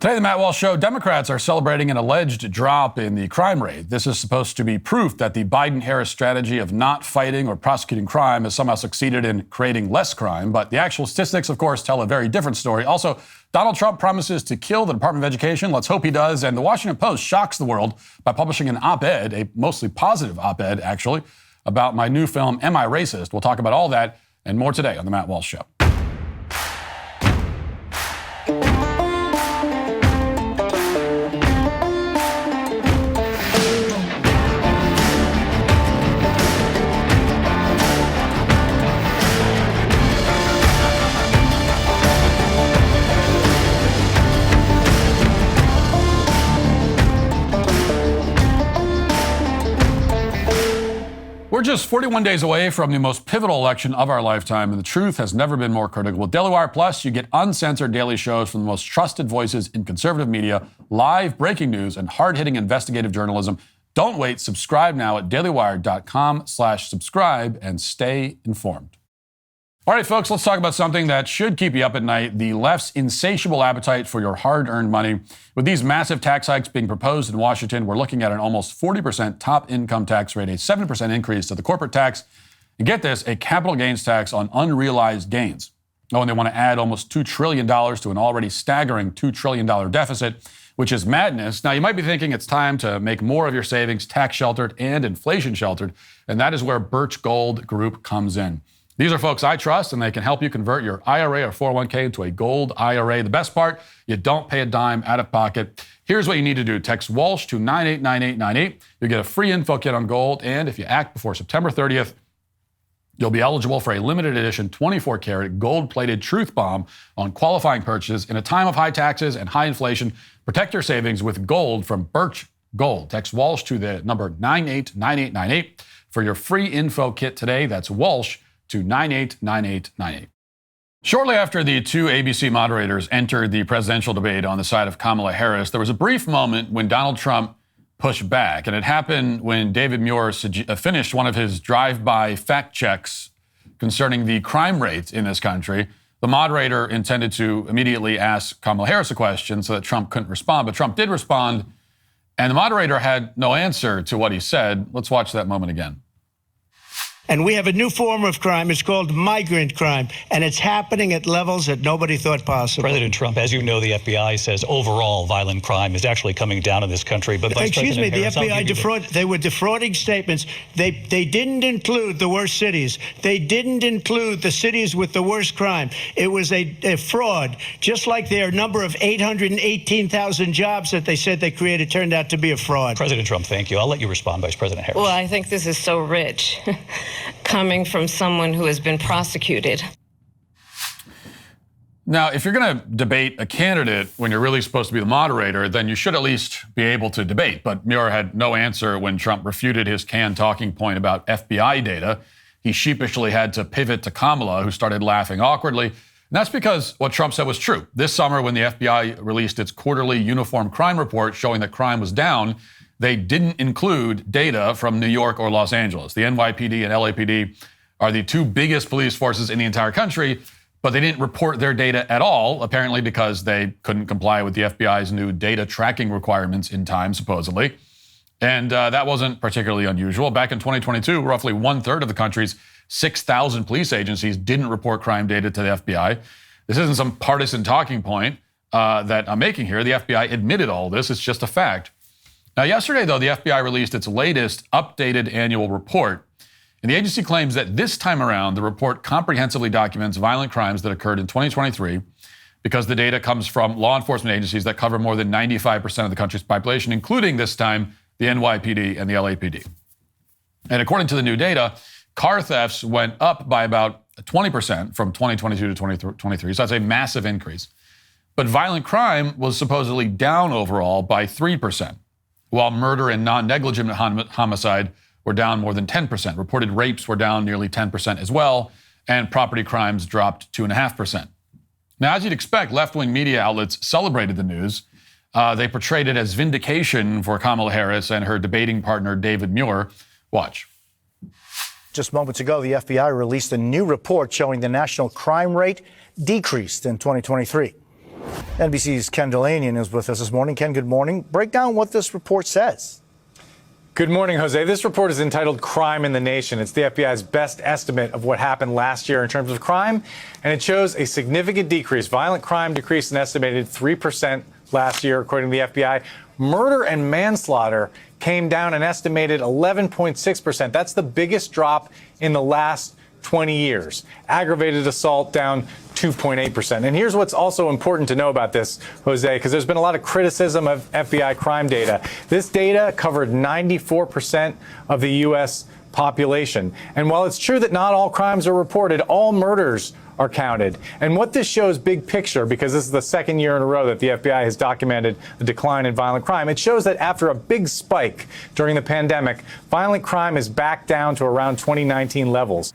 Today, the Matt Walsh Show, Democrats are celebrating an alleged drop in the crime rate. This is supposed to be proof that the Biden-Harris strategy of not fighting or prosecuting crime has somehow succeeded in creating less crime. But the actual statistics, of course, tell a very different story. Also, Donald Trump promises to kill the Department of Education. Let's hope he does. And the Washington Post shocks the world by publishing an op-ed, a mostly positive op-ed, actually, about my new film, Am I Racist? We'll talk about all that and more today on the Matt Walsh Show. We're just 41 days away from the most pivotal election of our lifetime, and the truth has never been more critical. With Daily Wire Plus, you get uncensored daily shows from the most trusted voices in conservative media, live breaking news, and hard-hitting investigative journalism. Don't wait. Subscribe now at dailywire.com/subscribe and stay informed. All right, folks, let's talk about something that should keep you up at night, the left's insatiable appetite for your hard-earned money. With these massive tax hikes being proposed in Washington, we're looking at an almost 40% top income tax rate, a 7% increase to the corporate tax, and get this, a capital gains tax on unrealized gains. Oh, and they want to add almost $2 trillion to an already staggering $2 trillion deficit, which is madness. Now, you might be thinking it's time to make more of your savings tax-sheltered and inflation-sheltered, and that is where Birch Gold Group comes in. These are folks I trust, and they can help you convert your IRA or 401k into a gold IRA. The best part, you don't pay a dime out of pocket. Here's what you need to do. Text Walsh to 989898. You'll get a free info kit on gold, and if you act before September 30th, you'll be eligible for a limited edition 24-karat gold-plated truth bomb on qualifying purchases. In a time of high taxes and high inflation, protect your savings with gold from Birch Gold. Text Walsh to the number 989898 for your free info kit today. That's Walsh to 989898. Shortly after the two ABC moderators entered the presidential debate on the side of Kamala Harris, there was a brief moment when Donald Trump pushed back, and it happened when David Muir finished one of his drive-by fact checks concerning the crime rate in this country. The moderator intended to immediately ask Kamala Harris a question so that Trump couldn't respond, but Trump did respond, and the moderator had no answer to what he said. Let's watch that moment again. And we have a new form of crime. It's called migrant crime, and it's happening at levels that nobody thought possible. President Trump, as you know, the FBI says overall violent crime is actually coming down in this country. But excuse me, the FBI they were defrauding statements. They didn't include the worst cities. They didn't include the cities with the worst crime. It was a fraud, just like their number of 818,000 jobs that they said they created turned out to be a fraud. President Trump, thank you. I'll let you respond, Vice President Harris. Well, I think this is so rich. Coming from someone who has been prosecuted. Now, if you're going to debate a candidate when you're really supposed to be the moderator, then you should at least be able to debate. But Muir had no answer when Trump refuted his canned talking point about FBI data. He sheepishly had to pivot to Kamala, who started laughing awkwardly. And that's because what Trump said was true. This summer, when the FBI released its quarterly uniform crime report showing that crime was down, they didn't include data from New York or Los Angeles. The NYPD and LAPD are the two biggest police forces in the entire country, but they didn't report their data at all, apparently because they couldn't comply with the FBI's new data tracking requirements in time, supposedly. And that wasn't particularly unusual. Back in 2022, roughly 1/3 of the country's 6,000 police agencies didn't report crime data to the FBI. This isn't some partisan talking point that I'm making here. The FBI admitted all this. It's just a fact. Now, yesterday, though, the FBI released its latest updated annual report, and the agency claims that this time around, the report comprehensively documents violent crimes that occurred in 2023 because the data comes from law enforcement agencies that cover more than 95% of the country's population, including this time the NYPD and the LAPD. And according to the new data, car thefts went up by about 20% from 2022 to 2023, so that's a massive increase. But violent crime was supposedly down overall by 3%. While murder and non-negligent homicide were down more than 10%. Reported rapes were down nearly 10% as well, and property crimes dropped 2.5%. Now, as you'd expect, left-wing media outlets celebrated the news. They portrayed it as vindication for Kamala Harris and her debating partner, David Muir. Watch. Just moments ago, the FBI released a new report showing the national crime rate decreased in 2023. NBC's Ken Delanian is with us this morning. Ken, good morning. Break down what this report says. Good morning, Jose. This report is entitled Crime in the Nation. It's the FBI's best estimate of what happened last year in terms of crime, and it shows a significant decrease. Violent crime decreased an estimated 3% last year, according to the FBI. Murder and manslaughter came down an estimated 11.6%. That's the biggest drop in the last 20 years. Aggravated assault down 2.8%. And here's what's also important to know about this, Jose, because there's been a lot of criticism of FBI crime data. This data covered 94% of the U.S. population. And while it's true that not all crimes are reported, all murders are counted. And what this shows big picture, because this is the second year in a row that the FBI has documented a decline in violent crime, it shows that after a big spike during the pandemic, violent crime is back down to around 2019 levels.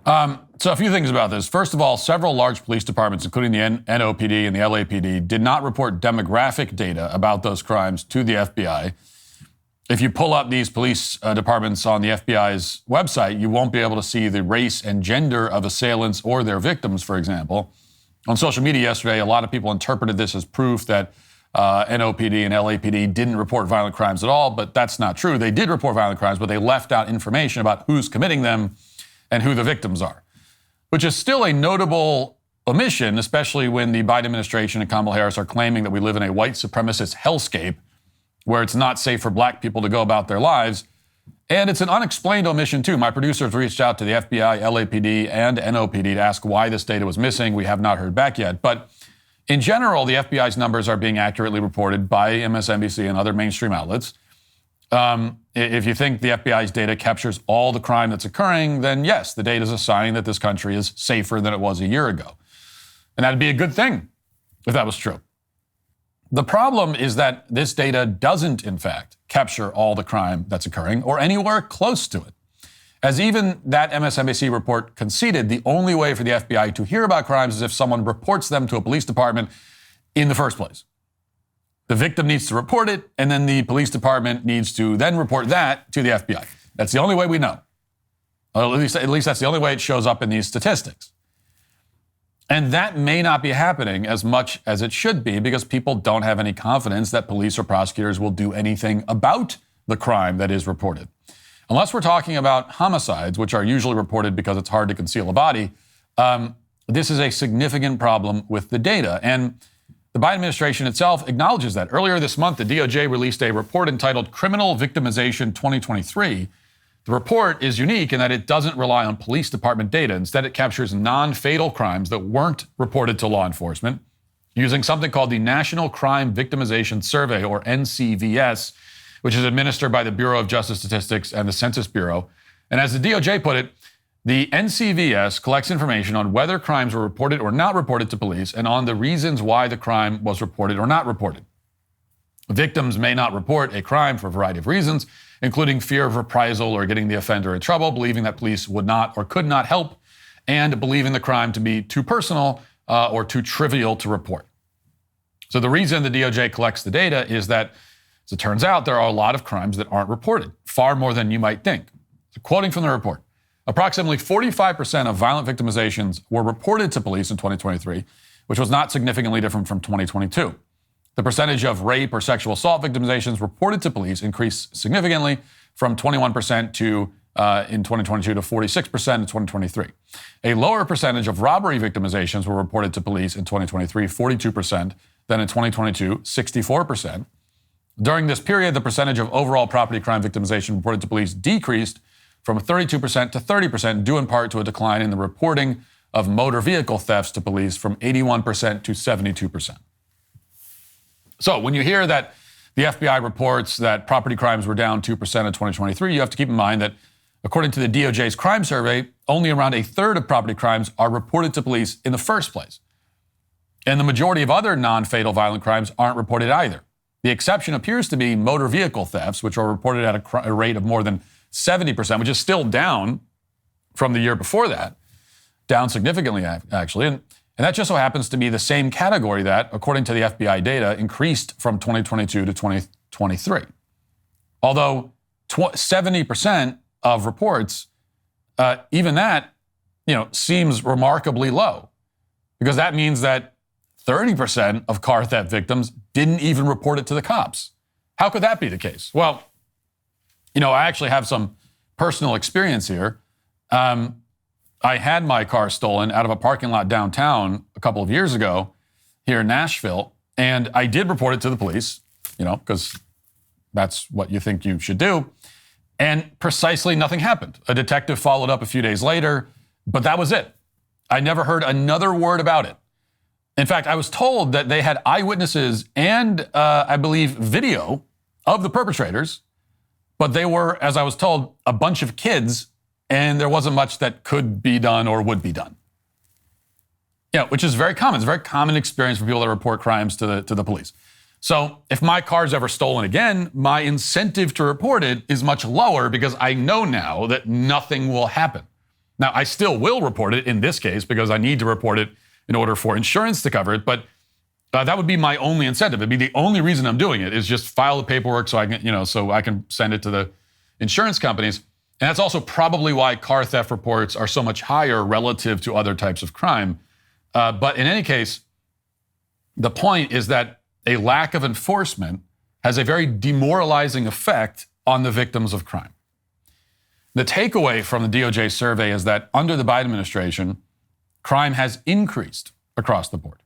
So a few things about this. First of all, several large police departments, including the NOPD and the LAPD, did not report demographic data about those crimes to the FBI. If you pull up these police departments on the FBI's website, you won't be able to see the race and gender of assailants or their victims, for example. On social media yesterday, a lot of people interpreted this as proof that NOPD and LAPD didn't report violent crimes at all, but that's not true. They did report violent crimes, but they left out information about who's committing them and who the victims are, which is still a notable omission, especially when the Biden administration and Kamala Harris are claiming that we live in a white supremacist hellscape where it's not safe for black people to go about their lives. And it's an unexplained omission, too. My producers reached out to the FBI, LAPD, and NOPD to ask why this data was missing. We have not heard back yet. But in general, the FBI's numbers are being accurately reported by MSNBC and other mainstream outlets. If you think the FBI's data captures all the crime that's occurring, then yes, the data is a sign that this country is safer than it was a year ago. And that'd be a good thing if that was true. The problem is that this data doesn't, in fact, capture all the crime that's occurring or anywhere close to it. As even that MSNBC report conceded, the only way for the FBI to hear about crimes is if someone reports them to a police department in the first place. The victim needs to report it, and then the police department needs to then report that to the FBI. That's the only way we know. Well, at least that's the only way it shows up in these statistics. And that may not be happening as much as it should be because people don't have any confidence that police or prosecutors will do anything about the crime that is reported. Unless we're talking about homicides, which are usually reported because it's hard to conceal a body, this is a significant problem with the data. And the Biden administration itself acknowledges that. Earlier this month, the DOJ released a report entitled Criminal Victimization 2023. The report is unique in that it doesn't rely on police department data. Instead, it captures non-fatal crimes that weren't reported to law enforcement using something called the National Crime Victimization Survey, or NCVS, which is administered by the Bureau of Justice Statistics and the Census Bureau. And as the DOJ put it, the NCVS collects information on whether crimes were reported or not reported to police and on the reasons why the crime was reported or not reported. Victims may not report a crime for a variety of reasons, including fear of reprisal or getting the offender in trouble, believing that police would not or could not help, and believing the crime to be too personal or too trivial to report. So the reason the DOJ collects the data is that, as it turns out, there are a lot of crimes that aren't reported, far more than you might think. So quoting from the report, approximately 45% of violent victimizations were reported to police in 2023, which was not significantly different from 2022. The percentage of rape or sexual assault victimizations reported to police increased significantly from 21% in 2022 to 46% in 2023. A lower percentage of robbery victimizations were reported to police in 2023, 42%, than in 2022, 64%. During this period, the percentage of overall property crime victimization reported to police decreased from 32% to 30%, due in part to a decline in the reporting of motor vehicle thefts to police from 81% to 72%. So when you hear that the FBI reports that property crimes were down 2% in 2023, you have to keep in mind that according to the DOJ's crime survey, only around a third of property crimes are reported to police in the first place. And the majority of other non-fatal violent crimes aren't reported either. The exception appears to be motor vehicle thefts, which are reported at a rate of more than 70%, which is still down from the year before that, down significantly, actually. And that just so happens to be the same category that, according to the FBI data, increased from 2022 to 2023. Although 70% of reports, even that, seems remarkably low. because that means that 30% of car theft victims didn't even report it to the cops. How could that be the case? Well, I actually have some personal experience here. I had my car stolen out of a parking lot downtown a couple of years ago here in Nashville, and I did report it to the police, because that's what you think you should do. And precisely nothing happened. A detective followed up a few days later, but that was it. I never heard another word about it. In fact, I was told that they had eyewitnesses and, I believe, video of the perpetrators, but they were, as I was told, a bunch of kids, and there wasn't much that could be done or would be done. Which is very common. It's a very common experience for people that report crimes to the police. So if my car's ever stolen again, my incentive to report it is much lower because I know now that nothing will happen. Now, I still will report it in this case because I need to report it in order for insurance to cover it, but that would be my only incentive. It'd be the only reason I'm doing it is just file the paperwork so I can send it to the insurance companies. And that's also probably why car theft reports are so much higher relative to other types of crime. But in any case, the point is that a lack of enforcement has a very demoralizing effect on the victims of crime. The takeaway from the DOJ survey is that under the Biden administration, crime has increased across the board.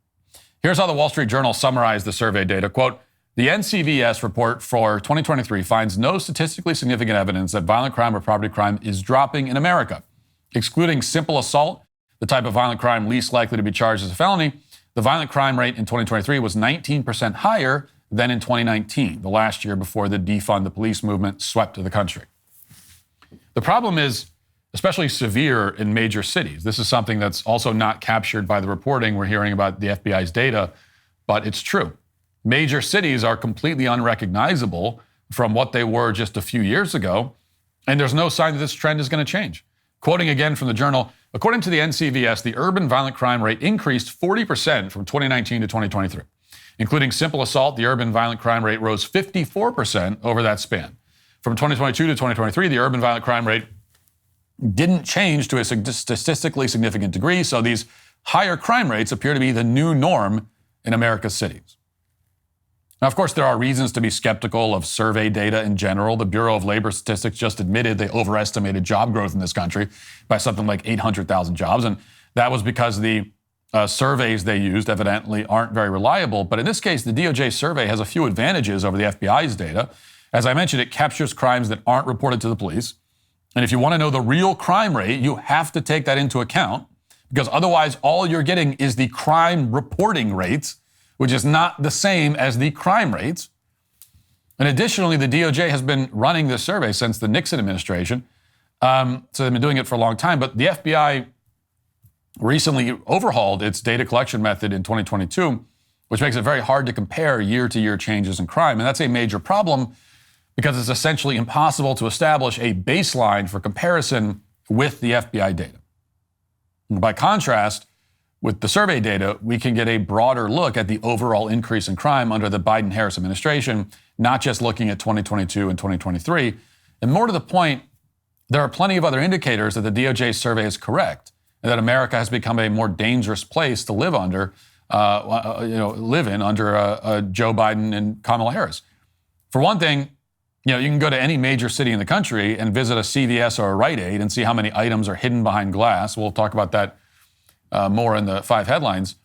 Here's how the Wall Street Journal summarized the survey data. Quote, the NCVS report for 2023 finds no statistically significant evidence that violent crime or property crime is dropping in America. Excluding simple assault, the type of violent crime least likely to be charged as a felony, the violent crime rate in 2023 was 19% higher than in 2019, the last year before the defund the police movement swept the country. The problem is especially severe in major cities. This is something that's also not captured by the reporting we're hearing about the FBI's data, but it's true. Major cities are completely unrecognizable from what they were just a few years ago, and there's no sign that this trend is going to change. Quoting again from the Journal, according to the NCVS, the urban violent crime rate increased 40% from 2019 to 2023. Including simple assault, the urban violent crime rate rose 54% over that span. From 2022 to 2023, the urban violent crime rate didn't change to a statistically significant degree, so these higher crime rates appear to be the new norm in America's cities. Now, of course, there are reasons to be skeptical of survey data in general. The Bureau of Labor Statistics just admitted they overestimated job growth in this country by something like 800,000 jobs, and that was because the surveys they used evidently aren't very reliable. But in this case, the DOJ survey has a few advantages over the FBI's data. As I mentioned, it captures crimes that aren't reported to the police. And if you want to know the real crime rate, you have to take that into account, because otherwise all you're getting is the crime reporting rates, which is not the same as the crime rates. And additionally, the DOJ has been running this survey since the Nixon administration. So they've been doing it for a long time. But the FBI recently overhauled its data collection method in 2022, which makes it very hard to compare year-to-year changes in crime. And that's a major problem because it's essentially impossible to establish a baseline for comparison with the FBI data. By contrast, with the survey data, we can get a broader look at the overall increase in crime under the Biden-Harris administration, not just looking at 2022 and 2023. And more to the point, there are plenty of other indicators that the DOJ survey is correct and that America has become a more dangerous place to live under, under Joe Biden and Kamala Harris. For one thing, you can go to any major city in the country and visit a CVS or a Rite Aid and see how many items are hidden behind glass. We'll talk about that more in the 5 headlines.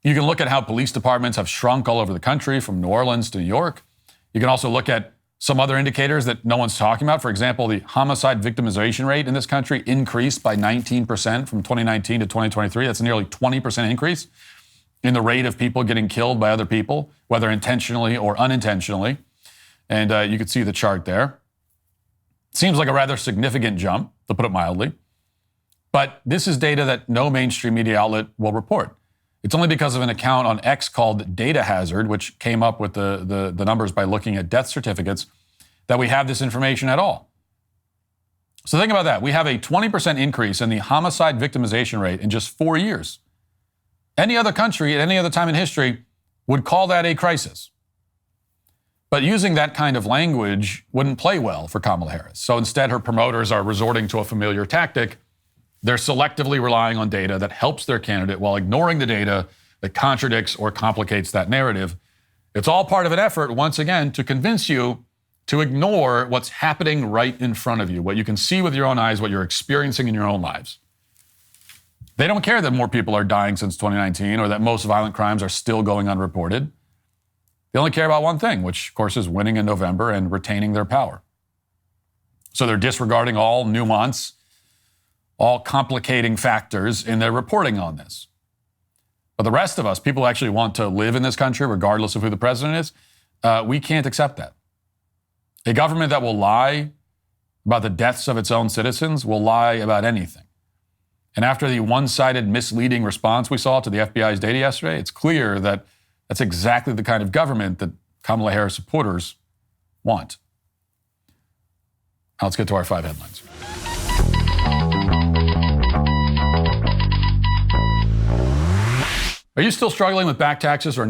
You can look at how police departments have shrunk all over the country, from New Orleans to New York. You can also look at some other indicators that no one's talking about. For example, the homicide victimization rate in this country increased by 19% from 2019 to 2023. That's a nearly 20% increase in the rate of people getting killed by other people, whether intentionally or unintentionally. And you can see the chart there. Seems like a rather significant jump, to put it mildly. But this is data that no mainstream media outlet will report. It's only because of an account on X called Data Hazard, which came up with the numbers by looking at death certificates, that we have this information at all. So think about that. We have a 20% increase in the homicide victimization rate in just 4 years. Any other country at any other time in history would call that a crisis. But using that kind of language wouldn't play well for Kamala Harris. So instead, her promoters are resorting to a familiar tactic They're selectively relying on data that helps their candidate while ignoring the data that contradicts or complicates that narrative. It's all part of an effort, once again, to convince you to ignore what's happening right in front of you, what you can see with your own eyes, what you're experiencing in your own lives. They don't care that more people are dying since 2019 or that most violent crimes are still going unreported. They only care about one thing, which, of course, is winning in November and retaining their power. So they're disregarding all nuance, all complicating factors in their reporting on this. But the rest of us, people who actually want to live in this country, regardless of who the president is, we can't accept that. A government that will lie about the deaths of its own citizens will lie about anything. And after the one-sided, misleading response we saw to the FBI's data yesterday, it's clear that that's exactly the kind of government that Kamala Harris supporters want. Now let's get to our 5 headlines. Are you still struggling with back taxes or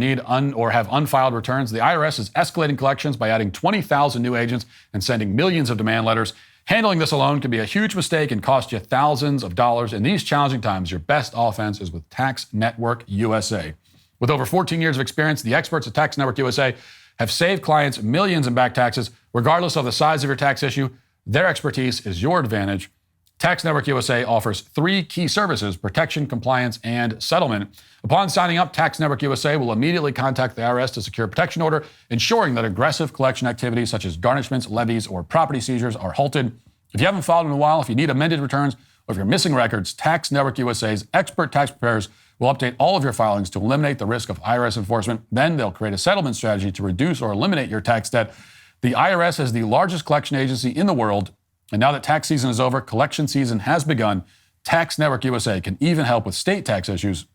or have unfiled returns? The IRS is escalating collections by adding 20,000 new agents and sending millions of demand letters. Handling this alone can be a huge mistake and cost you thousands of dollars. In these challenging times, your best offense is with Tax Network USA. With over 14 years of experience, the experts at Tax Network USA have saved clients millions in back taxes. Regardless of the size of your tax issue, their expertise is your advantage. Tax Network USA offers 3 key services: protection, compliance, and settlement. Upon signing up, Tax Network USA will immediately contact the IRS to secure a protection order, ensuring that aggressive collection activities such as garnishments, levies, or property seizures are halted. If you haven't filed in a while, if you need amended returns, or if you're missing records, Tax Network USA's expert tax preparers will update all of your filings to eliminate the risk of IRS enforcement. Then they'll create a settlement strategy to reduce or eliminate your tax debt. The IRS is the largest collection agency in the world. And now that tax season is over, collection season has begun. Tax Network USA can even help with state tax issues.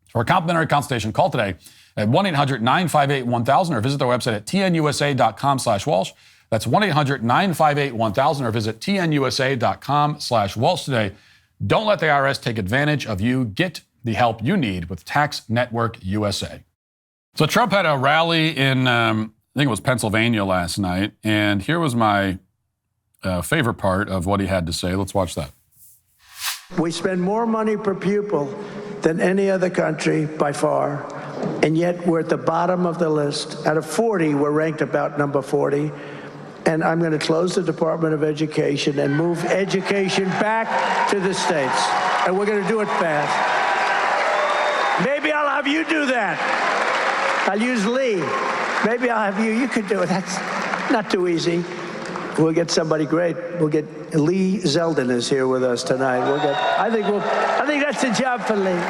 For a complimentary consultation, call today at 1-800-958-1000 or visit their website at tnusa.com/Walsh. That's 1-800-958-1000 or visit tnusa.com/Walsh today. Don't let the IRS take advantage of you. Get the help you need with Tax Network USA. So Trump had a rally in, I think it was Pennsylvania last night, and here was my favorite part of what he had to say. Let's watch that. We spend more money per pupil than any other country by far, and yet we're at the bottom of the list. Out of 40, we're ranked about number 40. And I'm going to close the Department of Education and move education back to the states. And we're going to do it fast. Maybe I'll have you do that. I'll use Lee. Maybe I'll have you. You could do it. That's not too easy. We'll get somebody great. We'll get Lee Zeldin is here with us tonight. I think that's the job for Lee.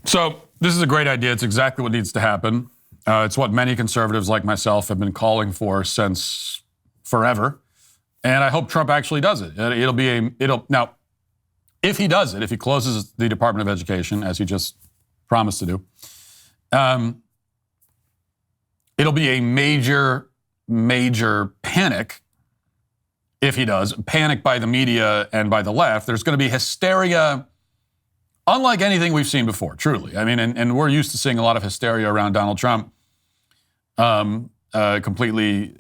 So this is a great idea. It's exactly what needs to happen. It's what many conservatives like myself have been calling for since forever. And I hope Trump actually does it. Now, if he does it, if he closes the Department of Education, as he just promised to do, it'll be a major panic if he does. Panic by the media and by the left. There's going to be hysteria unlike anything we've seen before, truly. I mean, and we're used to seeing a lot of hysteria around Donald Trump. Completely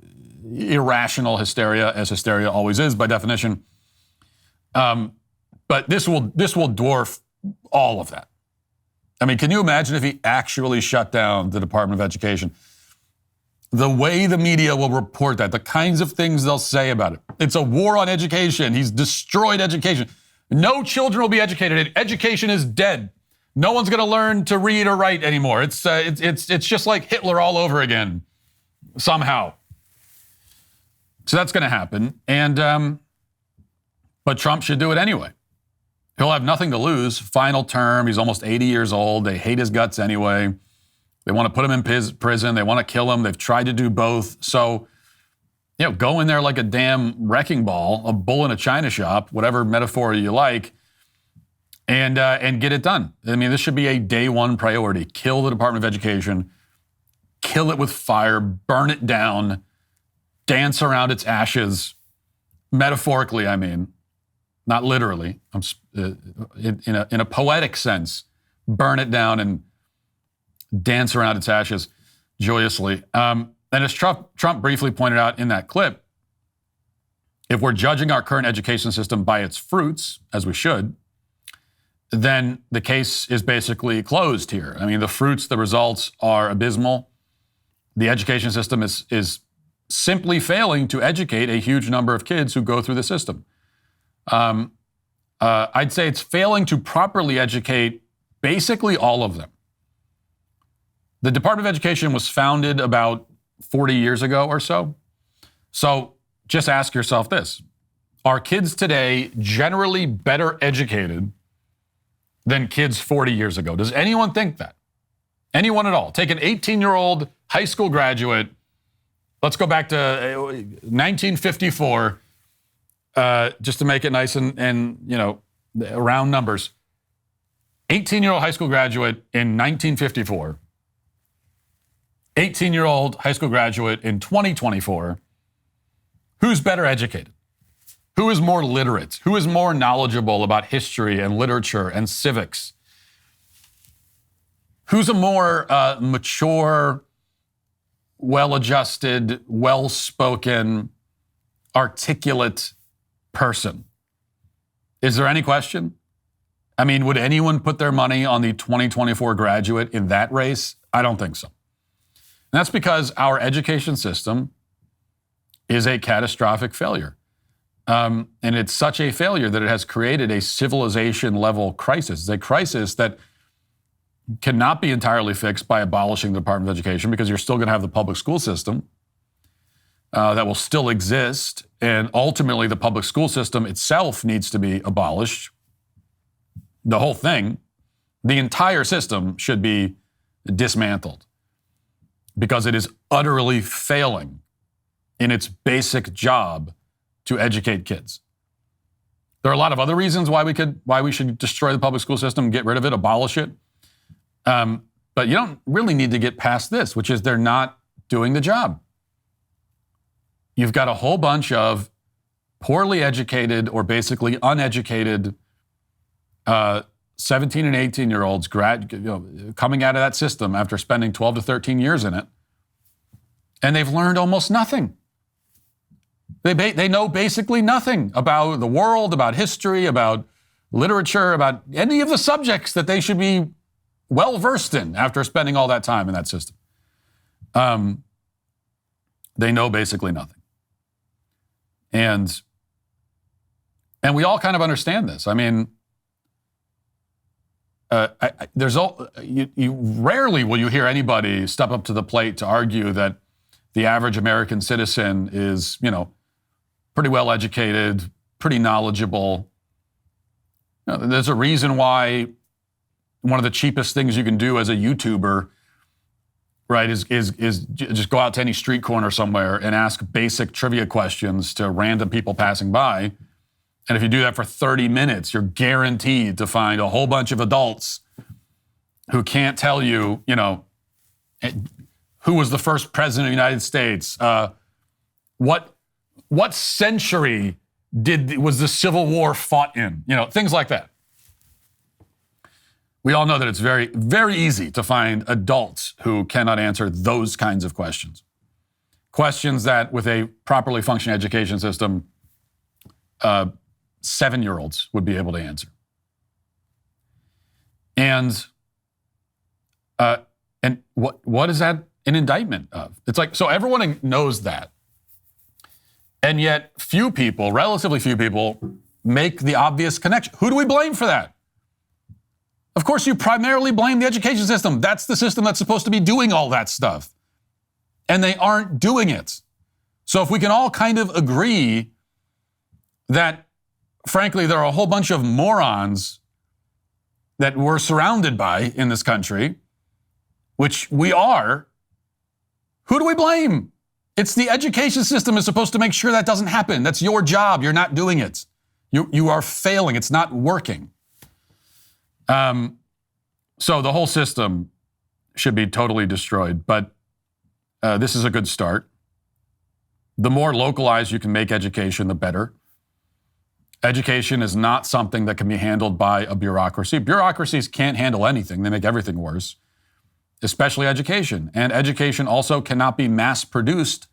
irrational hysteria, as hysteria always is by definition. But this will dwarf all of that. I mean, can you imagine if he actually shut down the Department of Education? The way the media will report that, the kinds of things they'll say about it. It's a war on education. He's destroyed education. No children will be educated. Education is dead. No one's going to learn to read or write anymore. It's just like Hitler all over again, somehow. So that's going to happen. And but Trump should do it anyway. He'll have nothing to lose. Final term. He's almost 80 years old. They hate his guts anyway. They want to put him in prison. They want to kill him. They've tried to do both. So, go in there like a damn wrecking ball, a bull in a china shop, whatever metaphor you like, and get it done. I mean, this should be a day one priority. Kill the Department of Education. Kill it with fire. Burn it down. Dance around its ashes. Metaphorically, I mean. Not literally. In a poetic sense. Burn it down and dance around its ashes joyously. And as Trump briefly pointed out in that clip, if we're judging our current education system by its fruits, as we should, then the case is basically closed here. I mean, the fruits, the results are abysmal. The education system is simply failing to educate a huge number of kids who go through the system. I'd say it's failing to properly educate basically all of them. The Department of Education was founded about 40 years ago or so. So just ask yourself this. Are kids today generally better educated than kids 40 years ago? Does anyone think that? Anyone at all? Take an 18-year-old high school graduate. Let's go back to 1954, just to make it nice and round numbers. 18-year-old high school graduate in 1954. 18-year-old high school graduate in 2024. Who's better educated? Who is more literate? Who is more knowledgeable about history and literature and civics? Who's a more mature, well-adjusted, well-spoken, articulate person? Is there any question? I mean, would anyone put their money on the 2024 graduate in that race? I don't think so. And that's because our education system is a catastrophic failure. And it's such a failure that it has created a civilization-level crisis. It's a crisis that cannot be entirely fixed by abolishing the Department of Education, because you're still going to have the public school system that will still exist. And ultimately, the public school system itself needs to be abolished. The whole thing, the entire system should be dismantled, because it is utterly failing in its basic job to educate kids. There are a lot of other reasons why we should destroy the public school system, get rid of it, abolish it. But you don't really need to get past this, which is they're not doing the job. You've got a whole bunch of poorly educated or basically uneducated 17 and 18-year-olds coming out of that system after spending 12 to 13 years in it, and they've learned almost nothing. They know basically nothing about the world, about history, about literature, about any of the subjects that they should be well-versed in after spending all that time in that system. They know basically nothing. And we all kind of understand this. I mean, you rarely will you hear anybody step up to the plate to argue that the average American citizen is, pretty well educated, pretty knowledgeable. There's a reason why one of the cheapest things you can do as a YouTuber, right, is just go out to any street corner somewhere and ask basic trivia questions to random people passing by. And if you do that for 30 minutes, you're guaranteed to find a whole bunch of adults who can't tell you, who was the first president of the United States, what century was the Civil War fought in, things like that. We all know that it's very, very easy to find adults who cannot answer those kinds of questions. Questions that, with a properly functioning education system, 7-year-olds would be able to answer. And what is that an indictment of? It's like, so everyone knows that. And yet relatively few people, make the obvious connection. Who do we blame for that? Of course, you primarily blame the education system. That's the system that's supposed to be doing all that stuff. And they aren't doing it. So if we can all kind of agree that, frankly, there are a whole bunch of morons that we're surrounded by in this country, which we are, who do we blame? It's the education system is supposed to make sure that doesn't happen. That's your job. You're not doing it. You are failing. It's not working. So the whole system should be totally destroyed. But this is a good start. The more localized you can make education, the better. Education is not something that can be handled by a bureaucracy. Bureaucracies can't handle anything. They make everything worse, especially education. And education also cannot be mass-produced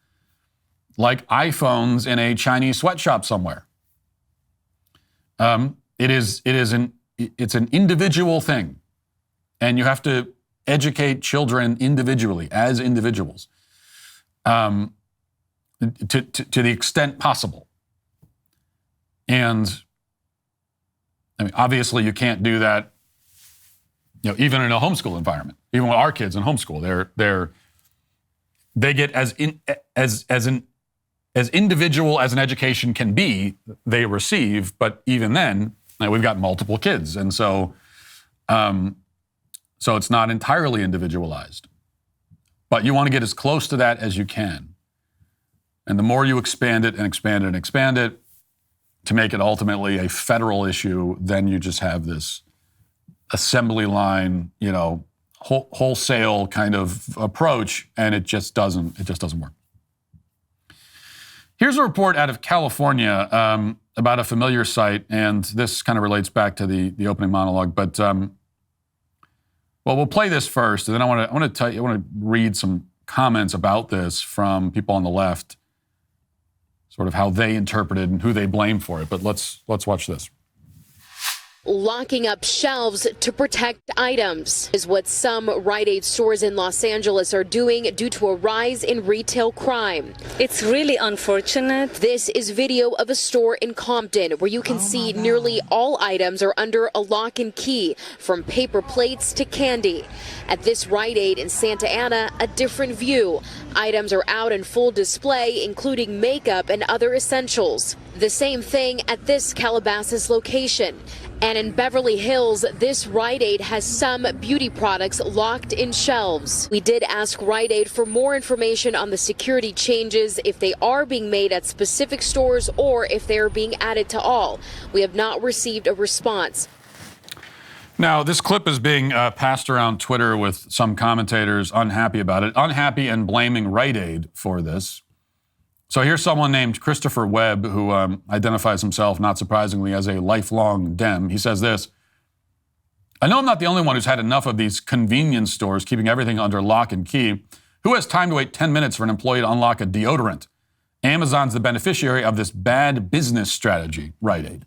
like iPhones in a Chinese sweatshop somewhere. It's an individual thing, and you have to educate children individually as individuals, to the extent possible. And I mean, obviously, you can't do that. Even in a homeschool environment, even with our kids in homeschool, they get as individual as an education can be, they receive. But even then, we've got multiple kids, and so it's not entirely individualized. But you want to get as close to that as you can, and the more you expand it and expand it and expand it to make it ultimately a federal issue, then you just have this assembly line, wholesale kind of approach, and it just doesn't work. Here's a report out of California about a familiar site, and this kind of relates back to the opening monologue. But we'll play this first, and then I want to read some comments about this from people on the left, sort of how they interpreted and who they blame for it. But let's watch this. Locking up shelves to protect items is what some Rite Aid stores in Los Angeles are doing due to a rise in retail crime. It's really unfortunate. This is video of a store in Compton where you can see nearly all items are under a lock and key, from paper plates to candy. At this Rite Aid in Santa Ana, a different view. Items are out in full display, including makeup and other essentials. The same thing at this Calabasas location. And in Beverly Hills, this Rite Aid has some beauty products locked in shelves. We did ask Rite Aid for more information on the security changes, if they are being made at specific stores or if they are being added to all. We have not received a response. Now, this clip is being passed around Twitter with some commentators unhappy about it, unhappy and blaming Rite Aid for this. So here's someone named Christopher Webb who identifies himself, not surprisingly, as a lifelong Dem. He says this: I know I'm not the only one who's had enough of these convenience stores keeping everything under lock and key. Who has time to wait 10 minutes for an employee to unlock a deodorant? Amazon's the beneficiary of this bad business strategy, Rite Aid.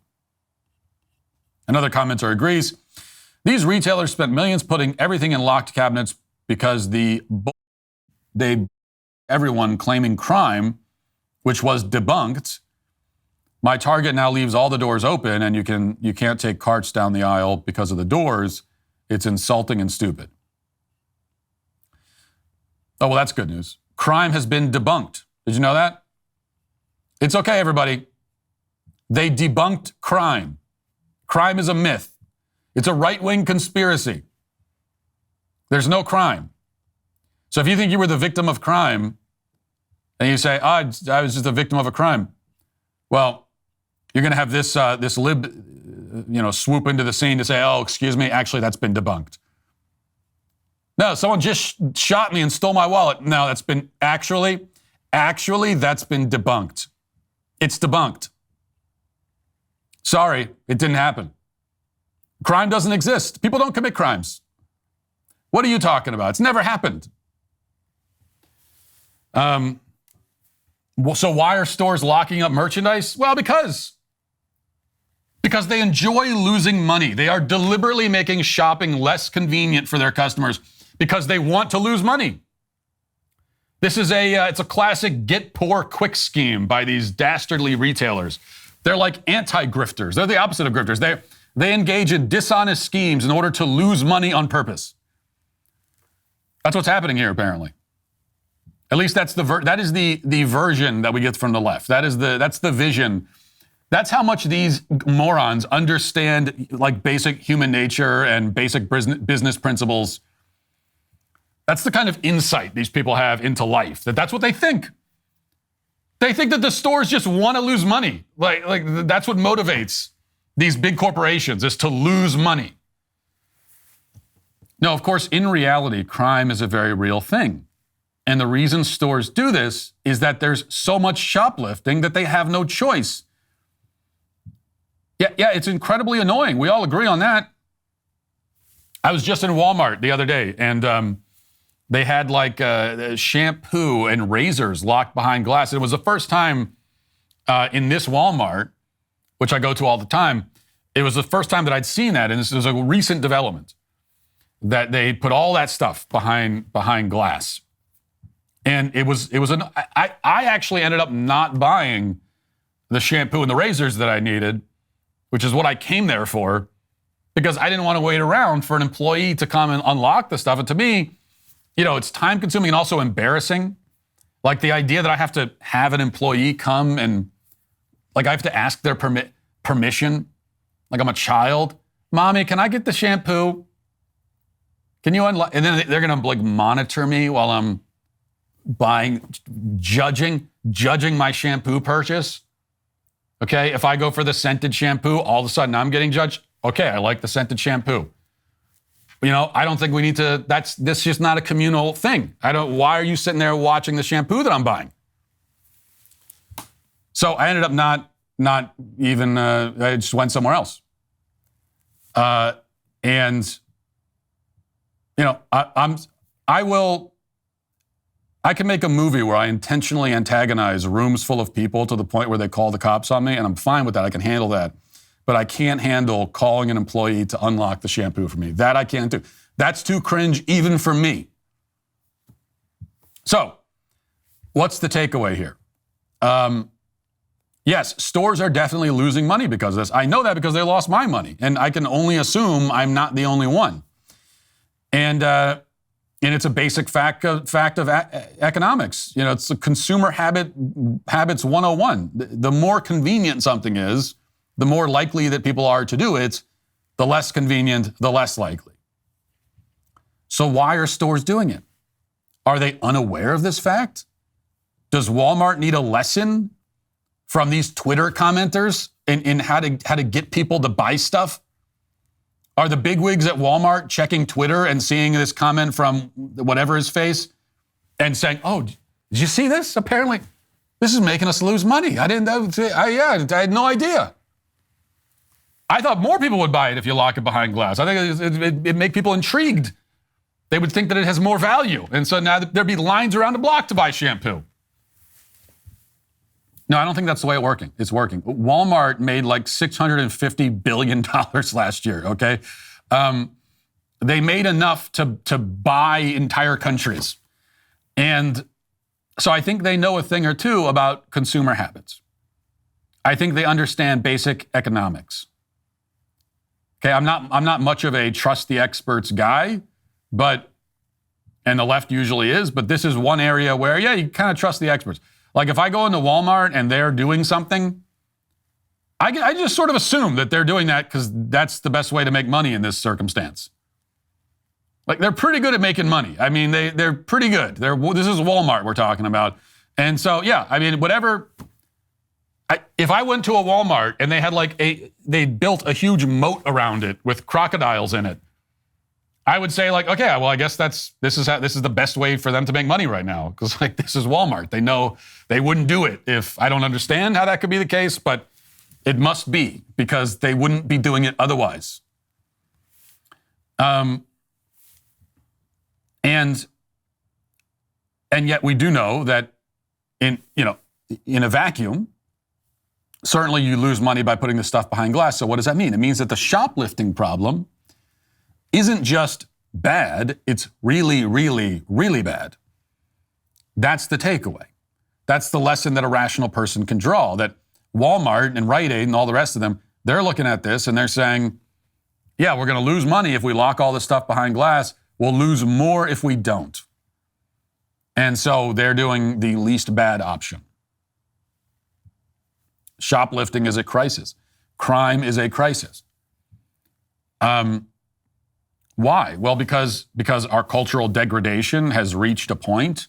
Another commenter agrees. These retailers spent millions putting everything in locked cabinets because everyone claiming crime, which was debunked. My Target now leaves all the doors open, and you can't take carts down the aisle because of the doors. It's insulting and stupid. Oh, well, that's good news. Crime has been debunked. Did you know that? It's okay, everybody. They debunked crime. Crime is a myth. It's a right-wing conspiracy. There's no crime. So if you think you were the victim of crime, and you say, I was just a victim of a crime, well, you're going to have this lib, swoop into the scene to say, oh, excuse me, actually, that's been debunked. No, someone just shot me and stole my wallet. No, that's been actually, that's been debunked. It's debunked. Sorry, it didn't happen. Crime doesn't exist. People don't commit crimes. What are you talking about? It's never happened. So why are stores locking up merchandise? Well, because they enjoy losing money. They are deliberately making shopping less convenient for their customers because they want to lose money. This is it's a classic get poor quick scheme by these dastardly retailers. They're like anti-grifters. They're the opposite of grifters. They engage in dishonest schemes in order to lose money on purpose. That's what's happening here, apparently. At least that is the version that we get from the left. That's the vision. That's how much these morons understand like basic human nature and basic business principles. That's the kind of insight these people have into life. That's what they think. They think that the stores just want to lose money. Like that's what motivates these big corporations, is to lose money. No, of course, in reality, crime is a very real thing. And the reason stores do this is that there's so much shoplifting that they have no choice. Yeah, it's incredibly annoying. We all agree on that. I was just in Walmart the other day, and They had like shampoo and razors locked behind glass. It was the first time in this Walmart, which I go to all the time, it was the first time that I'd seen that, and this is a recent development, that they put all that stuff behind glass. And I actually ended up not buying the shampoo and the razors that I needed, which is what I came there for, because I didn't want to wait around for an employee to come and unlock the stuff. And to me, it's time consuming and also embarrassing. Like the idea that I have to have an employee come and like I have to ask their permission, like I'm a child. Mommy, can I get the shampoo? Can you unlock? And then they're going to like monitor me while I'm judging my shampoo purchase. Okay, if I go for the scented shampoo, all of a sudden I'm getting judged. Okay, I like the scented shampoo. I don't think we need to, this is just not a communal thing. Why are you sitting there watching the shampoo that I'm buying? So I ended up not even, I just went somewhere else. I can make a movie where I intentionally antagonize rooms full of people to the point where they call the cops on me, and I'm fine with that. I can handle that. But I can't handle calling an employee to unlock the shampoo for me. That I can't do. That's too cringe even for me. So, what's the takeaway here? Yes, stores are definitely losing money because of this. I know that because they lost my money, and I can only assume I'm not the only one. And it's a basic fact of economics. It's a consumer habits 101. The more convenient something is, the more likely that people are to do it. The less convenient, the less likely. So why are stores doing it? Are they unaware of this fact? Does Walmart need a lesson from these Twitter commenters in how to get people to buy stuff? Are the bigwigs at Walmart checking Twitter and seeing this comment from whatever his face and saying, "Oh, did you see this? Apparently, this is making us lose money. I had no idea." I thought more people would buy it if you lock it behind glass. I think it'd make people intrigued. They would think that it has more value. And so now there'd be lines around the block to buy shampoo. No, I don't think that's the way it's working. Walmart made like $650 billion last year, okay? They made enough to buy entire countries. And so I think they know a thing or two about consumer habits. I think they understand basic economics. Okay, I'm not much of a trust the experts guy, and the left usually is, but this is one area where, you kind of trust the experts. Like if I go into Walmart and they're doing something, I just sort of assume that they're doing that because that's the best way to make money in this circumstance. Like they're pretty good at making money. I mean, they're pretty good. This is Walmart we're talking about. And so, whatever. If I went to a Walmart and they had they built a huge moat around it with crocodiles in it, I would say okay, well, I guess this is the best way for them to make money right now. Because this is Walmart. They know they wouldn't do it if I don't understand how that could be the case, but it must be because they wouldn't be doing it otherwise. And yet we do know that in a vacuum, certainly you lose money by putting the stuff behind glass. So what does that mean? It means that the shoplifting problem isn't just bad, it's really, really, really bad. That's the takeaway. That's the lesson that a rational person can draw, that Walmart and Rite Aid and all the rest of them, they're looking at this and they're saying, yeah, we're going to lose money if we lock all this stuff behind glass. We'll lose more if we don't. And so they're doing the least bad option. Shoplifting is a crisis. Crime is a crisis. Why? Well, because our cultural degradation has reached a point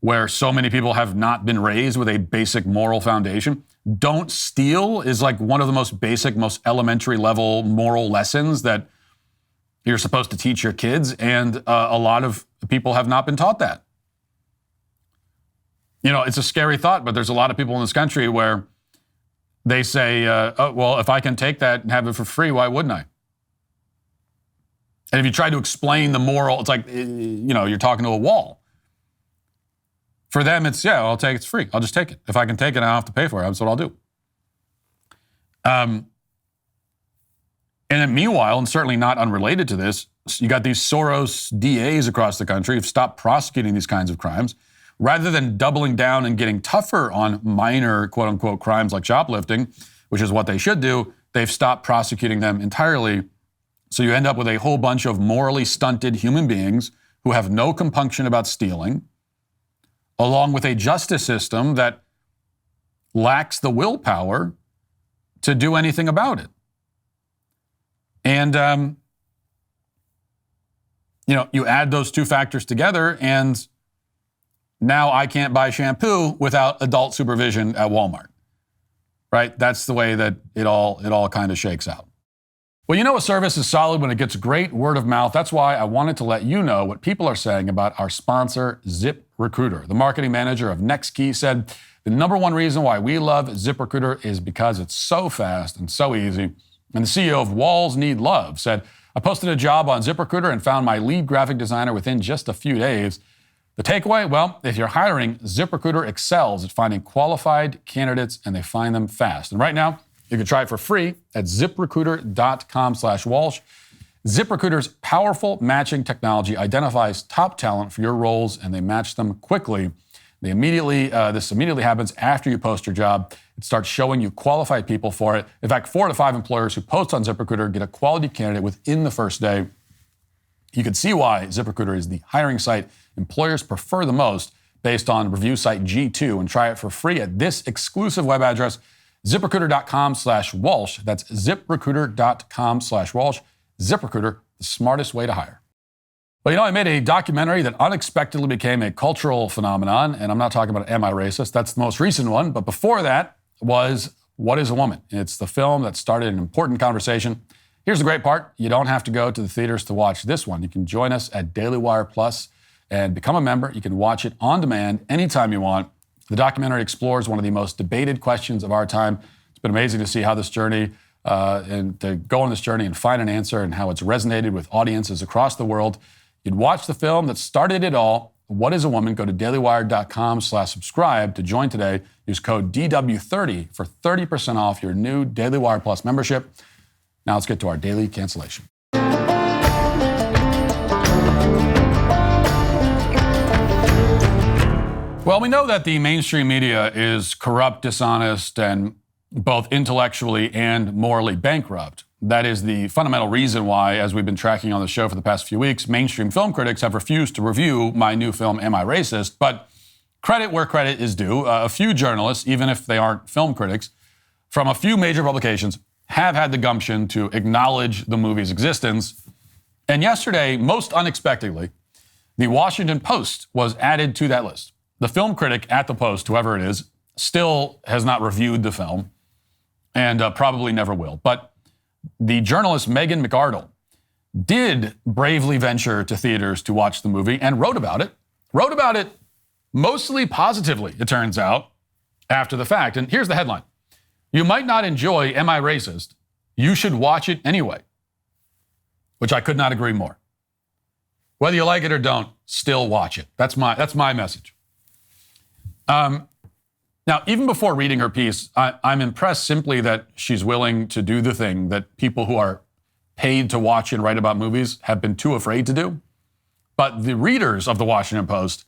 where so many people have not been raised with a basic moral foundation. Don't steal is one of the most basic, most elementary level moral lessons that you're supposed to teach your kids, and a lot of people have not been taught that. It's a scary thought, but there's a lot of people in this country where they say, oh, well, if I can take that and have it for free, why wouldn't I? And if you try to explain the moral, it's like, you're talking to a wall. For them, it's, I'll take it. It's free. I'll just take it. If I can take it, I don't have to pay for it. That's what I'll do. And then meanwhile, and certainly not unrelated to this, you got these Soros DAs across the country who've stopped prosecuting these kinds of crimes. Rather than doubling down and getting tougher on minor, quote unquote, crimes like shoplifting, which is what they should do, they've stopped prosecuting them entirely. So you end up with a whole bunch of morally stunted human beings who have no compunction about stealing, along with a justice system that lacks the willpower to do anything about it. And, you add those two factors together, and now I can't buy shampoo without adult supervision at Walmart, right? That's the way that it all kind of shakes out. Well, a service is solid when it gets great word of mouth. That's why I wanted to let you know what people are saying about our sponsor, ZipRecruiter. The marketing manager of NextKey said, the number one reason why we love ZipRecruiter is because it's so fast and so easy. And the CEO of Walls Need Love said, I posted a job on ZipRecruiter and found my lead graphic designer within just a few days. The takeaway? Well, if you're hiring, ZipRecruiter excels at finding qualified candidates, and they find them fast. And right now, you can try it for free at ZipRecruiter.com/Walsh. ZipRecruiter's powerful matching technology identifies top talent for your roles, and they match them quickly. This immediately happens after you post your job. It starts showing you qualified people for it. In fact, 4 to 5 employers who post on ZipRecruiter get a quality candidate within the first day. You can see why ZipRecruiter is the hiring site employers prefer the most based on review site G2, and try it for free at this exclusive web address, ZipRecruiter.com/Walsh. That's ZipRecruiter.com/Walsh. ZipRecruiter, the smartest way to hire. Well, I made a documentary that unexpectedly became a cultural phenomenon, and I'm not talking about Am I Racist? That's the most recent one, but before that was What is a Woman? It's the film that started an important conversation. Here's the great part. You don't have to go to the theaters to watch this one. You can join us at Daily Wire Plus and become a member. You can watch it on demand anytime you want. The documentary explores one of the most debated questions of our time. It's been amazing to see how this journey, and to go on this journey and find an answer, and how it's resonated with audiences across the world. You'd watch the film that started it all. What is a Woman? Go to dailywire.com/subscribe to join today. Use code DW30 for 30% off your new Daily Wire Plus membership. Now let's get to our daily cancellation. Well, we know that the mainstream media is corrupt, dishonest, and both intellectually and morally bankrupt. That is the fundamental reason why, as we've been tracking on the show for the past few weeks, mainstream film critics have refused to review my new film, Am I Racist? But credit where credit is due. A few journalists, even if they aren't film critics, from a few major publications have had the gumption to acknowledge the movie's existence. And yesterday, most unexpectedly, the Washington Post was added to that list. The film critic at the Post, whoever it is, still has not reviewed the film, and probably never will. But the journalist Megan McArdle did bravely venture to theaters to watch the movie and wrote about it. Wrote about it mostly positively, it turns out, after the fact. And here's the headline. You might not enjoy Am I Racist? You should watch it anyway. Which I could not agree more. Whether you like it or don't, still watch it. That's my message. Now, even before reading her piece, I'm impressed simply that she's willing to do the thing that people who are paid to watch and write about movies have been too afraid to do. But the readers of the Washington Post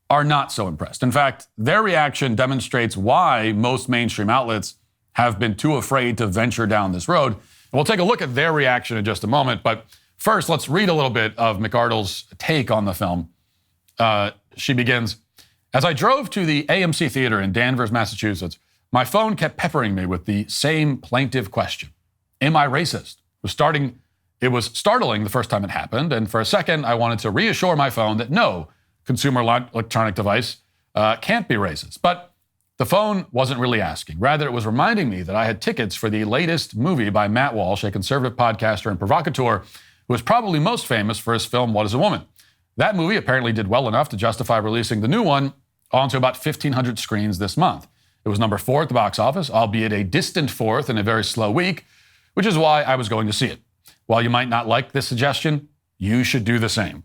are not so impressed. In fact, their reaction demonstrates why most mainstream outlets have been too afraid to venture down this road. And we'll take a look at their reaction in just a moment. But first, let's read a little bit of McArdle's take on the film. She begins, as I drove to the AMC Theater in Danvers, Massachusetts, my phone kept peppering me with the same plaintive question. Am I racist? It was startling the first time it happened, and for a second, I wanted to reassure my phone that no consumer electronic device can't be racist. But the phone wasn't really asking. Rather, it was reminding me that I had tickets for the latest movie by Matt Walsh, a conservative podcaster and provocateur who is probably most famous for his film, What is a Woman? That movie apparently did well enough to justify releasing the new one onto about 1,500 screens this month. It was number 4 at the box office, albeit a distant 4th in a very slow week, which is why I was going to see it. While you might not like this suggestion, you should do the same.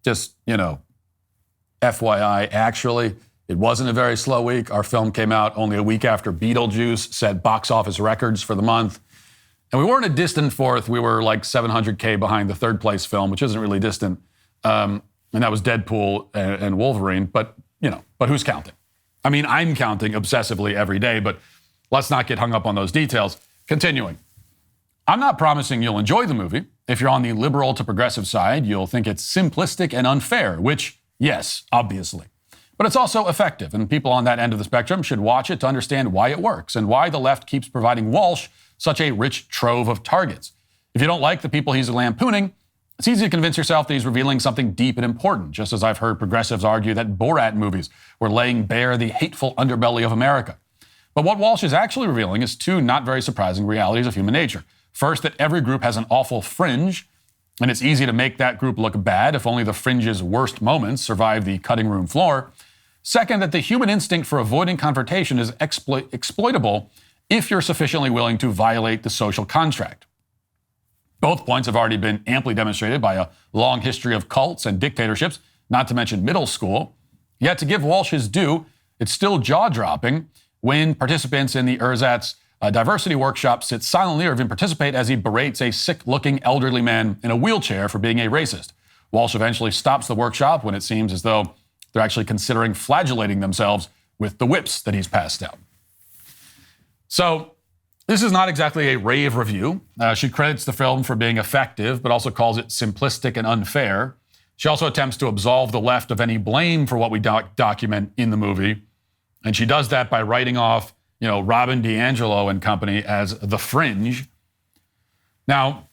Just, FYI, actually, it wasn't a very slow week. Our film came out only a week after Beetlejuice set box office records for the month. And we weren't a distant fourth. We were like 700K behind the third place film, which isn't really distant. And that was Deadpool and Wolverine. But who's counting? I mean, I'm counting obsessively every day, but let's not get hung up on those details. Continuing. I'm not promising you'll enjoy the movie. If you're on the liberal to progressive side, you'll think it's simplistic and unfair, which, yes, obviously. But it's also effective, and people on that end of the spectrum should watch it to understand why it works and why the left keeps providing Walsh such a rich trove of targets. If you don't like the people he's lampooning, it's easy to convince yourself that he's revealing something deep and important, just as I've heard progressives argue that Borat movies were laying bare the hateful underbelly of America. But what Walsh is actually revealing is two not very surprising realities of human nature. First, that every group has an awful fringe, and it's easy to make that group look bad if only the fringe's worst moments survive the cutting room floor. Second, that the human instinct for avoiding confrontation is exploitable if you're sufficiently willing to violate the social contract. Both points have already been amply demonstrated by a long history of cults and dictatorships, not to mention middle school. Yet, to give Walsh his due, it's still jaw-dropping when participants in the ersatz diversity workshop sit silently or even participate as he berates a sick-looking elderly man in a wheelchair for being a racist. Walsh eventually stops the workshop when it seems as though they're actually considering flagellating themselves with the whips that he's passed out. So, this is not exactly a rave review. She credits the film for being effective, but also calls it simplistic and unfair. She also attempts to absolve the left of any blame for what we document in the movie. And she does that by writing off, Robin DiAngelo and company as the fringe. Now,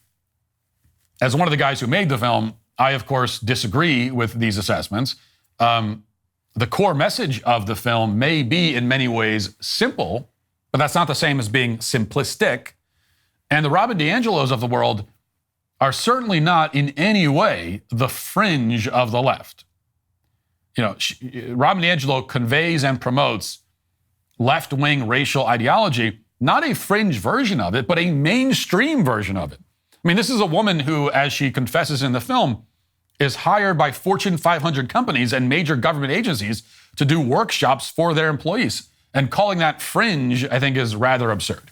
as one of the guys who made the film, I, of course, disagree with these assessments. The core message of the film may be in many ways simple, but that's not the same as being simplistic. And the Robin DiAngelos of the world are certainly not in any way the fringe of the left. Robin DiAngelo conveys and promotes left-wing racial ideology, not a fringe version of it, but a mainstream version of it. I mean, this is a woman who, as she confesses in the film, is hired by Fortune 500 companies and major government agencies to do workshops for their employees. And calling that fringe, I think, is rather absurd.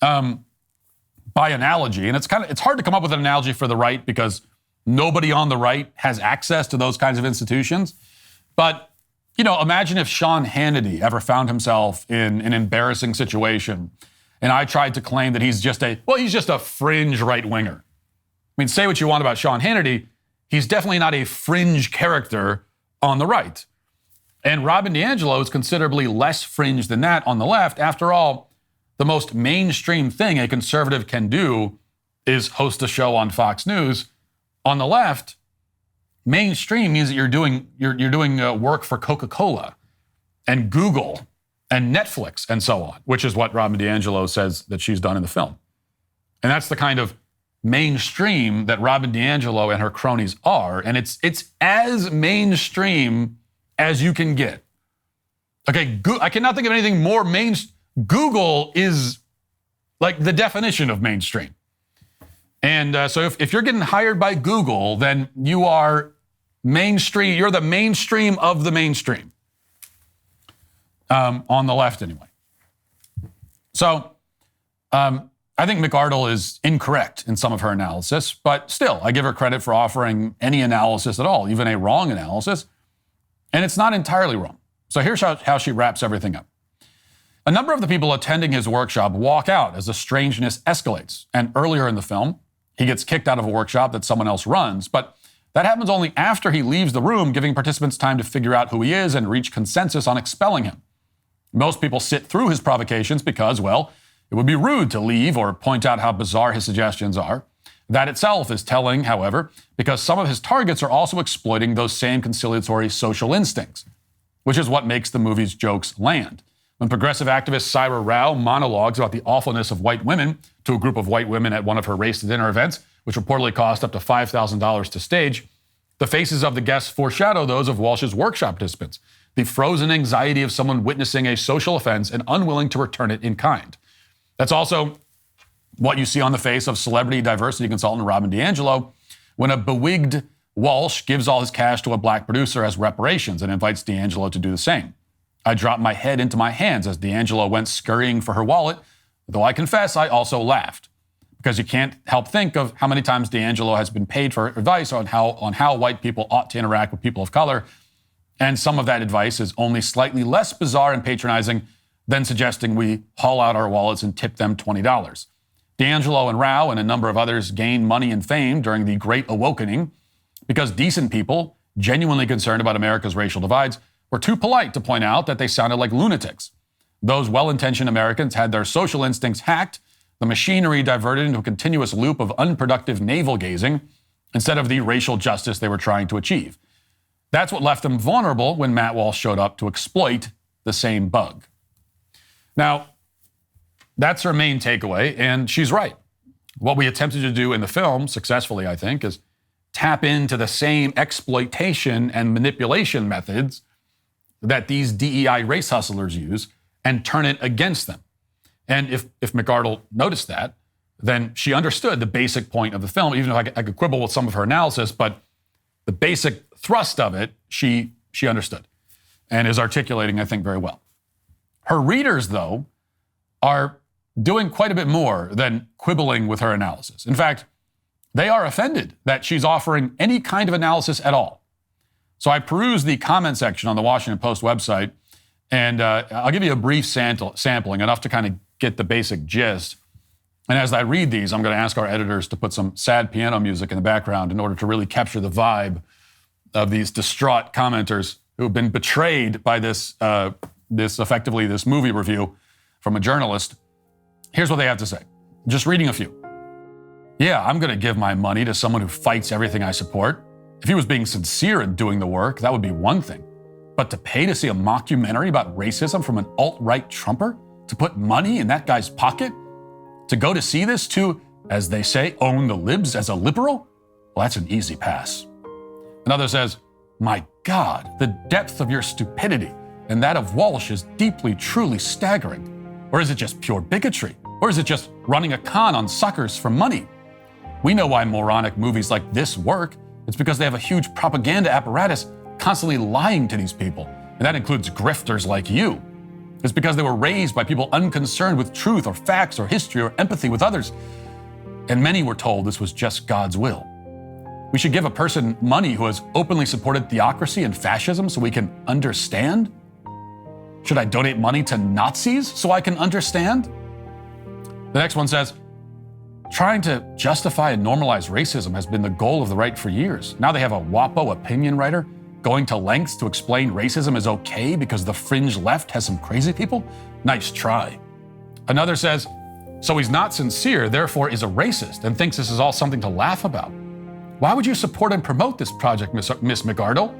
By analogy, and it's hard to come up with an analogy for the right because nobody on the right has access to those kinds of institutions. But, imagine if Sean Hannity ever found himself in an embarrassing situation and I tried to claim that he's just a fringe right-winger. I mean, say what you want about Sean Hannity, he's definitely not a fringe character on the right. And Robin DiAngelo is considerably less fringe than that on the left. After all, the most mainstream thing a conservative can do is host a show on Fox News. On the left, mainstream means that you're doing work for Coca-Cola and Google and Netflix and so on, which is what Robin DiAngelo says that she's done in the film. And that's the kind of mainstream that Robin DiAngelo and her cronies are. And it's as mainstream as you can get. Okay, I cannot think of anything more Google is like the definition of mainstream. And so if you're getting hired by Google, then you are mainstream. You're the mainstream of the mainstream. On the left, anyway. So I think McArdle is incorrect in some of her analysis, but still, I give her credit for offering any analysis at all, even a wrong analysis. And it's not entirely wrong. So here's how she wraps everything up. A number of the people attending his workshop walk out as the strangeness escalates. And earlier in the film, he gets kicked out of a workshop that someone else runs. But that happens only after he leaves the room, giving participants time to figure out who he is and reach consensus on expelling him. Most people sit through his provocations because, well, it would be rude to leave or point out how bizarre his suggestions are. That itself is telling, however, because some of his targets are also exploiting those same conciliatory social instincts, which is what makes the movie's jokes land. When progressive activist Saira Rao monologues about the awfulness of white women to a group of white women at one of her race to dinner events, which reportedly cost up to $5,000 to stage, the faces of the guests foreshadow those of Walsh's workshop participants, the frozen anxiety of someone witnessing a social offense and unwilling to return it in kind. That's also what you see on the face of celebrity diversity consultant Robin DiAngelo when a bewigged Walsh gives all his cash to a black producer as reparations and invites DiAngelo to do the same. I dropped my head into my hands as DiAngelo went scurrying for her wallet, though I confess I also laughed, because you can't help think of how many times DiAngelo has been paid for advice on how white people ought to interact with people of color, and some of that advice is only slightly less bizarre and patronizing than suggesting we haul out our wallets and tip them $20. DiAngelo and Rao and a number of others gained money and fame during the Great Awakening because decent people, genuinely concerned about America's racial divides, were too polite to point out that they sounded like lunatics. Those well-intentioned Americans had their social instincts hacked, the machinery diverted into a continuous loop of unproductive navel-gazing instead of the racial justice they were trying to achieve. That's what left them vulnerable when Matt Walsh showed up to exploit the same bug. Now, that's her main takeaway, and she's right. What we attempted to do in the film, successfully, I think, is tap into the same exploitation and manipulation methods that these DEI race hustlers use and turn it against them. And if McArdle noticed that, then she understood the basic point of the film, even if I could quibble with some of her analysis, but the basic thrust of it, she understood and is articulating, I think, very well. Her readers, though, are doing quite a bit more than quibbling with her analysis. In fact, they are offended that she's offering any kind of analysis at all. So I perused the comment section on the Washington Post website, and I'll give you a brief sampling, enough to kind of get the basic gist. And as I read these, I'm going to ask our editors to put some sad piano music in the background in order to really capture the vibe of these distraught commenters who have been betrayed by this movie review from a journalist. Here's what they have to say. Just reading a few. Yeah, I'm going to give my money to someone who fights everything I support. If he was being sincere in doing the work, that would be one thing. But to pay to see a mockumentary about racism from an alt-right Trumper, to put money in that guy's pocket, to go to see this to, as they say, own the libs as a liberal? Well, that's an easy pass. Another says, my God, the depth of your stupidity and that of Walsh is deeply, truly staggering. Or is it just pure bigotry? Or is it just running a con on suckers for money? We know why moronic movies like this work. It's because they have a huge propaganda apparatus constantly lying to these people. And that includes grifters like you. It's because they were raised by people unconcerned with truth or facts or history or empathy with others. And many were told this was just God's will. We should give a person money who has openly supported theocracy and fascism so we can understand? Should I donate money to Nazis so I can understand? The next one says, trying to justify and normalize racism has been the goal of the right for years. Now they have a WAPO opinion writer going to lengths to explain racism is okay because the fringe left has some crazy people? Nice try. Another says, so he's not sincere, therefore is a racist and thinks this is all something to laugh about. Why would you support and promote this project, Miss McArdle?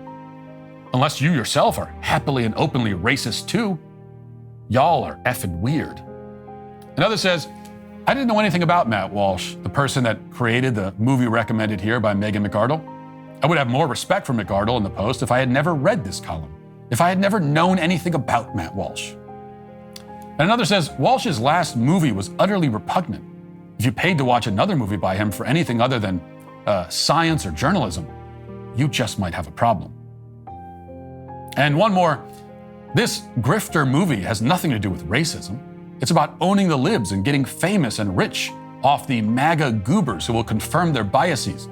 Unless you yourself are happily and openly racist too. Y'all are effing weird. Another says, I didn't know anything about Matt Walsh, the person that created the movie recommended here by Megan McArdle. I would have more respect for McArdle in the Post if I had never read this column, if I had never known anything about Matt Walsh. And another says, Walsh's last movie was utterly repugnant. If you paid to watch another movie by him for anything other than science or journalism, you just might have a problem. And one more, this grifter movie has nothing to do with racism. It's about owning the libs and getting famous and rich off the MAGA goobers who will confirm their biases.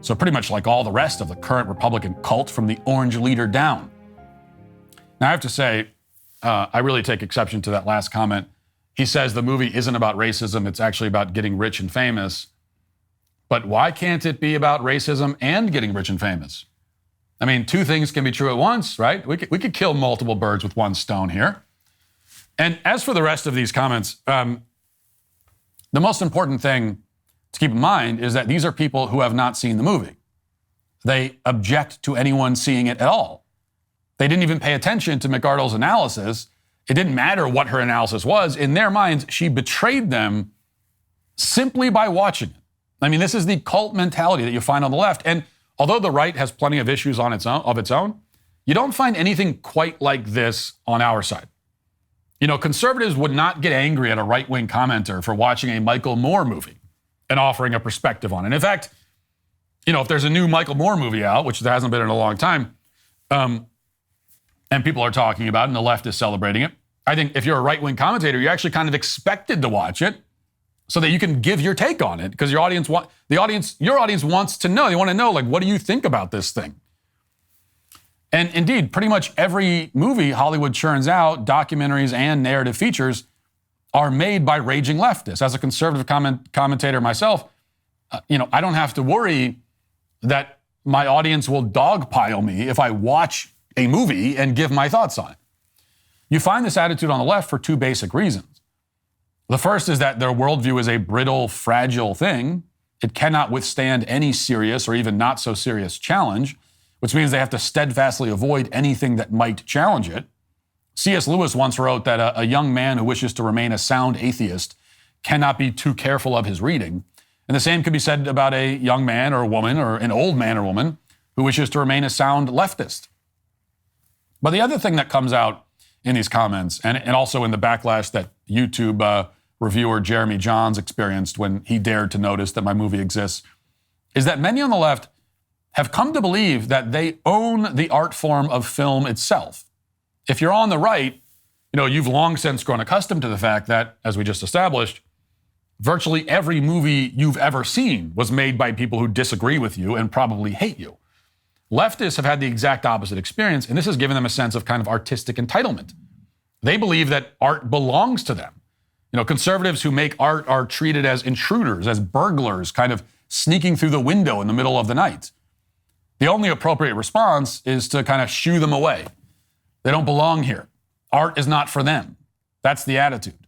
So pretty much like all the rest of the current Republican cult from the orange leader down. Now I have to say, I really take exception to that last comment. He says the movie isn't about racism, it's actually about getting rich and famous. But why can't it be about racism and getting rich and famous? I mean, two things can be true at once, right? We could kill multiple birds with one stone here. And as for the rest of these comments, the most important thing to keep in mind is that these are people who have not seen the movie. They object to anyone seeing it at all. They didn't even pay attention to McArdle's analysis. It didn't matter what her analysis was. In their minds, she betrayed them simply by watching it. I mean, this is the cult mentality that you find on the left. And although the right has plenty of issues of its own, you don't find anything quite like this on our side. conservatives would not get angry at a right-wing commenter for watching a Michael Moore movie and offering a perspective on it. In fact, if there's a new Michael Moore movie out, which there hasn't been in a long time, and people are talking about it and the left is celebrating it, I think if you're a right-wing commentator, you're actually kind of expected to watch it so that you can give your take on it, because your audience wants to know. They want to know, like, what do you think about this thing? And indeed, pretty much every movie Hollywood churns out, documentaries and narrative features, are made by raging leftists. As a conservative commentator myself, I don't have to worry that my audience will dogpile me if I watch a movie and give my thoughts on it. You find this attitude on the left for two basic reasons. The first is that their worldview is a brittle, fragile thing. It cannot withstand any serious or even not so serious challenge, which means they have to steadfastly avoid anything that might challenge it. C.S. Lewis once wrote that a young man who wishes to remain a sound atheist cannot be too careful of his reading. And the same could be said about a young man or a woman, or an old man or woman, who wishes to remain a sound leftist. But the other thing that comes out in these comments, and also in the backlash that YouTube reviewer Jeremy Johns experienced when he dared to notice that my movie exists, is that many on the left have come to believe that they own the art form of film itself. If you're on the right, you've long since grown accustomed to the fact that, as we just established, virtually every movie you've ever seen was made by people who disagree with you and probably hate you. Leftists have had the exact opposite experience, and this has given them a sense of kind of artistic entitlement. They believe that art belongs to them. Conservatives who make art are treated as intruders, as burglars, kind of sneaking through the window in the middle of the night. The only appropriate response is to kind of shoo them away. They don't belong here. Art is not for them. That's the attitude.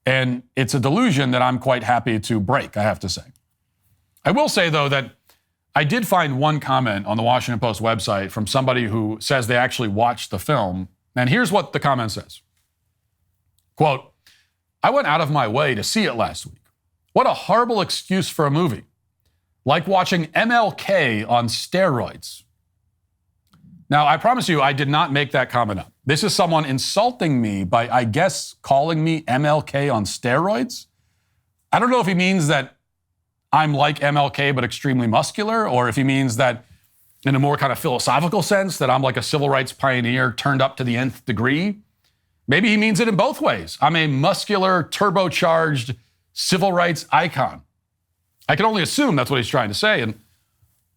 And it's a delusion that I'm quite happy to break, I have to say. I will say, though, that I did find one comment on the Washington Post website from somebody who says they actually watched the film. And here's what the comment says. Quote, "I went out of my way to see it last week. What a horrible excuse for a movie. Like watching MLK on steroids." Now, I promise you, I did not make that comment up. This is someone insulting me by, I guess, calling me MLK on steroids. I don't know if he means that I'm like MLK but extremely muscular, or if he means that in a more kind of philosophical sense, that I'm like a civil rights pioneer turned up to the nth degree. Maybe he means it in both ways. I'm a muscular, turbocharged civil rights icon. I can only assume that's what he's trying to say, and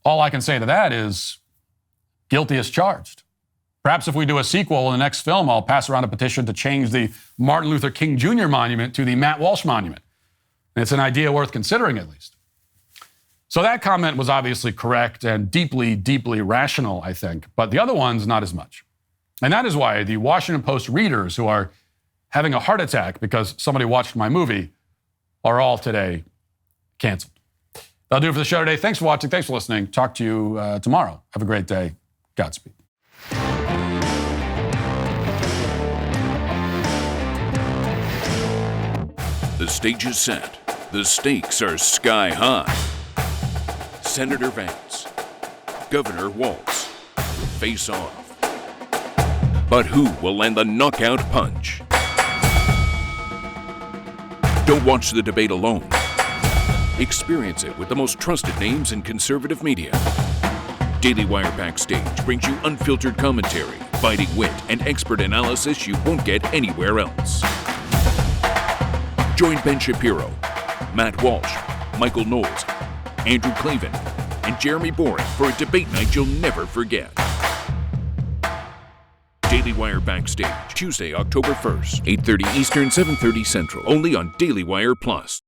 all I can say to that is guilty as charged. Perhaps if we do a sequel in the next film, I'll pass around a petition to change the Martin Luther King Jr. monument to the Matt Walsh monument. And it's an idea worth considering, at least. So that comment was obviously correct and deeply, deeply rational, I think. But the other ones, not as much. And that is why the Washington Post readers who are having a heart attack because somebody watched my movie are all today canceled. That'll do it for the show today. Thanks for watching. Thanks for listening. Talk to you tomorrow. Have a great day. Godspeed. The stage is set. The stakes are sky high. Senator Vance, Governor Walz, face off. But who will land the knockout punch? Don't watch the debate alone. Experience it with the most trusted names in conservative media. Daily Wire Backstage brings you unfiltered commentary, biting wit, and expert analysis you won't get anywhere else. Join Ben Shapiro, Matt Walsh, Michael Knowles, Andrew Klavan, and Jeremy Boring for a debate night you'll never forget. Daily Wire Backstage, Tuesday, October 1st, 8:30 Eastern, 7:30 Central, only on Daily Wire Plus.